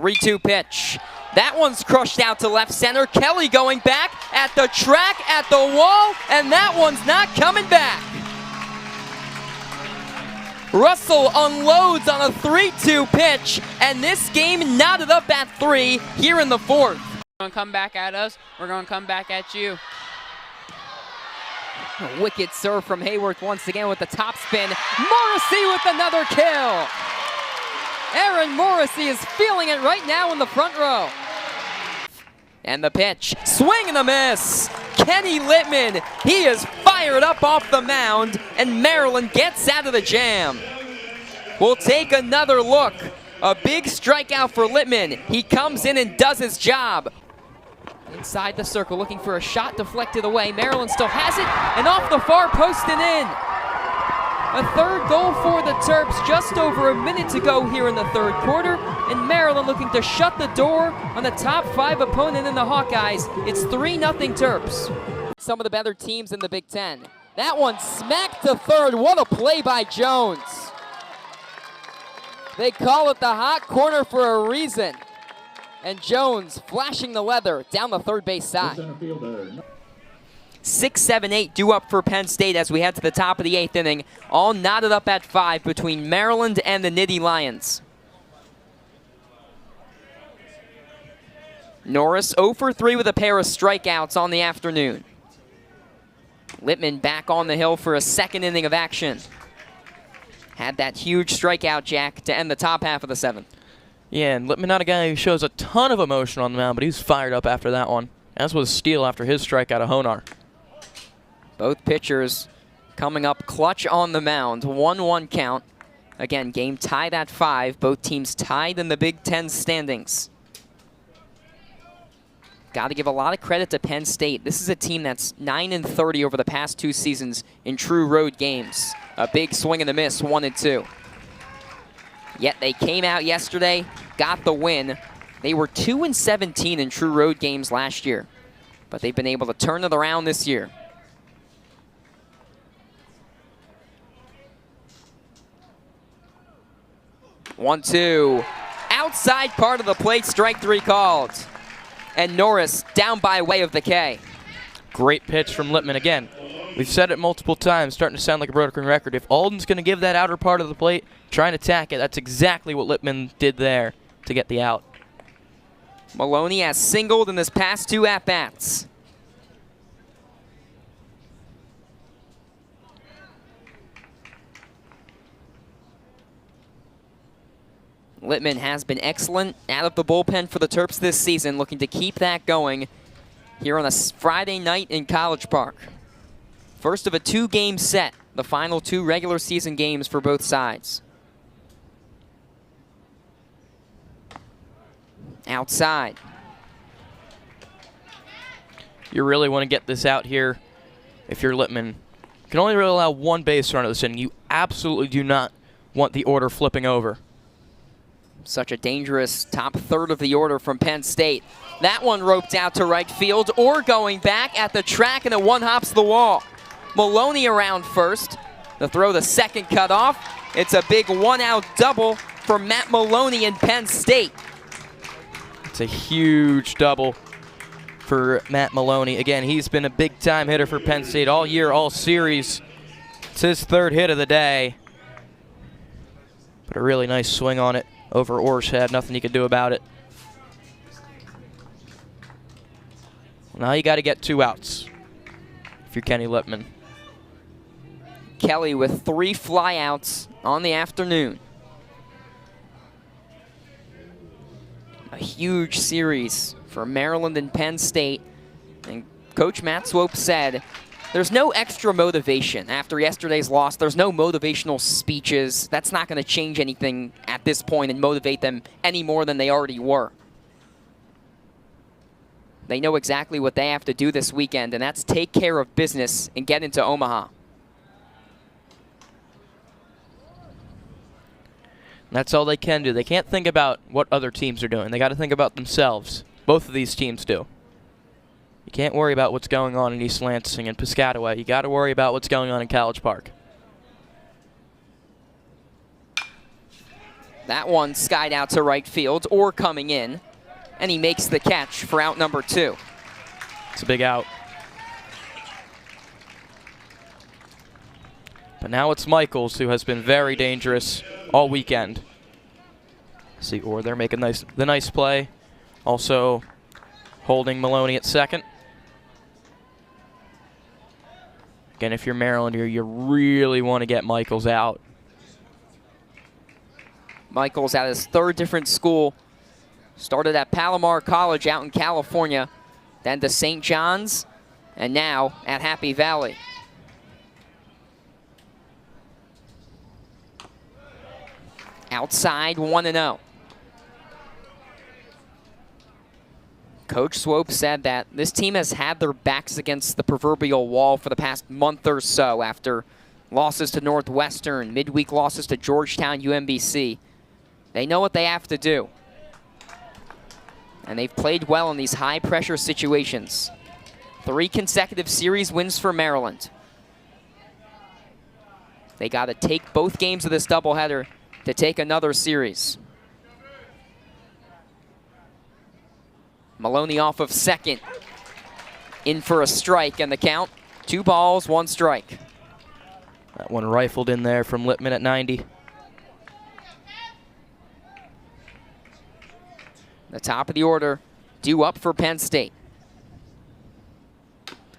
3-2 pitch. That one's crushed out to left center. Kelly going back at the track, at the wall, and that one's not coming back. Russell unloads on a 3-2 pitch, and this game knotted up at 3 here in the 4th. We're going to come back at us. We're going to come back at you. A wicked serve from Hayworth once again with the top spin. Morrissey with another kill. Aaron Morrissey is feeling it right now in the front row. And the pitch, swing and a miss. Kenny Littman, he is fired up off the mound, and Maryland gets out of the jam. We'll take another look. A big strikeout for Littman. He comes in and does his job. Inside the circle, looking for a shot deflected away. Maryland still has it, and off the far post and in. A third goal for the Terps just over a minute to go here in the 3rd quarter, and Maryland looking to shut the door on the top 5 opponent in the Hawkeyes. It's 3-0 Terps. Some of the better teams in the Big Ten. That one smacked to third. What a play by Jones. They call it the hot corner for a reason. And Jones flashing the leather down the third base side. 6, 7, 8 due up for Penn State as we head to the top of the 8th inning. All knotted up at 5 between Maryland and the Nittany Lions. Norris 0 for 3 with a pair of strikeouts on the afternoon. Littman back on the hill for a 2nd inning of action. Had that huge strikeout jack to end the top half of the 7th. Yeah, and Littman not a guy who shows a ton of emotion on the mound, but he's fired up after that one. As was Steele after his strikeout of Honar. Both pitchers coming up clutch on the mound. 1-1 count. Again, game tied at 5. Both teams tied in the Big Ten standings. Got to give a lot of credit to Penn State. This is a team that's 9-30 over the past 2 seasons in true road games. A big swing and a miss, 1-2. Yet they came out yesterday, got the win. They were 2-17 in true road games last year, but they've been able to turn it around this year. One-two, outside part of the plate, strike 3 called. And Norris down by way of the K. Great pitch from Littman again. We've said it multiple times, starting to sound like a broken record. If Alden's going to give that outer part of the plate, try and attack it. That's exactly what Littman did there to get the out. Maloney has singled in his past 2 at-bats. Littman has been excellent out of the bullpen for the Terps this season, looking to keep that going here on a Friday night in College Park. First of a 2-game set, the final 2 regular season games for both sides. Outside. You really want to get this out here if you're Littman. You can only really allow 1 base runner this inning. You absolutely do not want the order flipping over. Such a dangerous top third of the order from Penn State. That one roped out to right field, or going back at the track, and it one-hops the wall. Maloney around first. The throw to second cut off. It's a big 1-out double for Matt Maloney in Penn State. It's a huge double for Matt Maloney. Again, he's been a big-time hitter for Penn State all year, all series. It's his 3rd hit of the day. But a really nice swing on it over Orr's head. Nothing you could do about it. Well, now you got to get 2 outs if you're Kenny Littman. Kelly with 3 flyouts on the afternoon. A huge series for Maryland and Penn State. And Coach Matt Swope said there's no extra motivation. After yesterday's loss, there's no motivational speeches. That's not going to change anything at this point and motivate them any more than they already were. They know exactly what they have to do this weekend, and that's take care of business and get into Omaha. That's all they can do. They can't think about what other teams are doing. They got to think about themselves. Both of these teams do. You can't worry about what's going on in East Lansing and Piscataway. You got to worry about what's going on in College Park. That one skied out to right field or coming in, and he makes the catch for out number 2. It's a big out. But now it's Michaels, who has been very dangerous all weekend. See, or they're making the nice play. Also holding Maloney at second. Again, if you're Maryland here, you really want to get Michaels out. Michaels at his 3rd different school. Started at Palomar College out in California, then to St. John's, and now at Happy Valley. Outside 1-0. Coach Swope said that this team has had their backs against the proverbial wall for the past month or so after losses to Northwestern, midweek losses to Georgetown, UMBC. They know what they have to do. And they've played well in these high-pressure situations. 3 consecutive series wins for Maryland. They got to take both games of this doubleheader to take another series. Maloney off of second. In for a strike, and the count, 2 balls, 1 strike. That one rifled in there from Lippman at 90. The top of the order, due up for Penn State.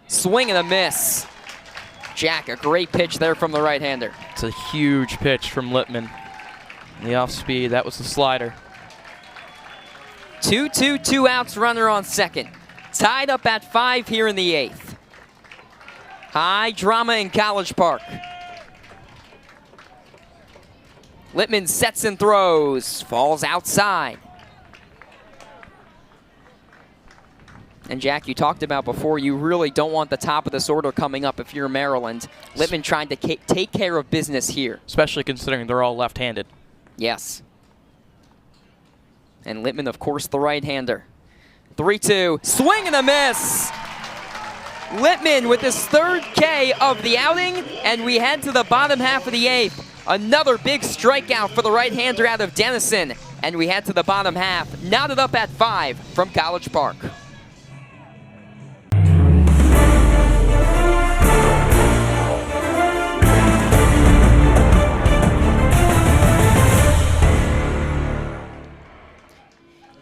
Swing and a miss. Jack, a great pitch there from the right-hander. It's a huge pitch from Lippman. The off speed, that was the slider. 2-2, 2 outs, runner on second. Tied up at 5 here in the 8th. High drama in College Park. Lippman sets and throws, falls outside. And Jack, you talked about before, you really don't want the top of this order coming up if you're Maryland. Lippman trying to take care of business here. Especially considering they're all left-handed. Yes. And Lippman, of course, the right-hander. 3-2, swing and a miss! Lippman with his 3rd K of the outing, and we head to the bottom half of the 8th. Another big strikeout for the right-hander out of Denison, and we head to the bottom half, knotted up at 5 from College Park.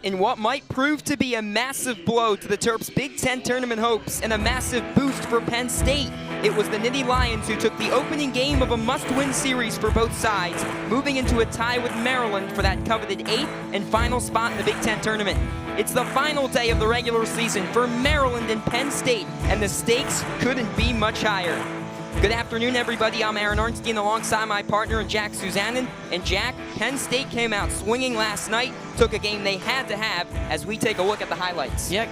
In what might prove to be a massive blow to the Terps' Big Ten tournament hopes and a massive boost for Penn State, it was the Nittany Lions who took the opening game of a must-win series for both sides, moving into a tie with Maryland for that coveted 8th and final spot in the Big Ten tournament. It's the final day of the regular season for Maryland and Penn State, and the stakes couldn't be much higher. Good afternoon, everybody. I'm Aaron Arnstein alongside my partner, Jack Suzanen. And Jack, Penn State came out swinging last night, took a game they had to have as we take a look at the highlights. Yeah.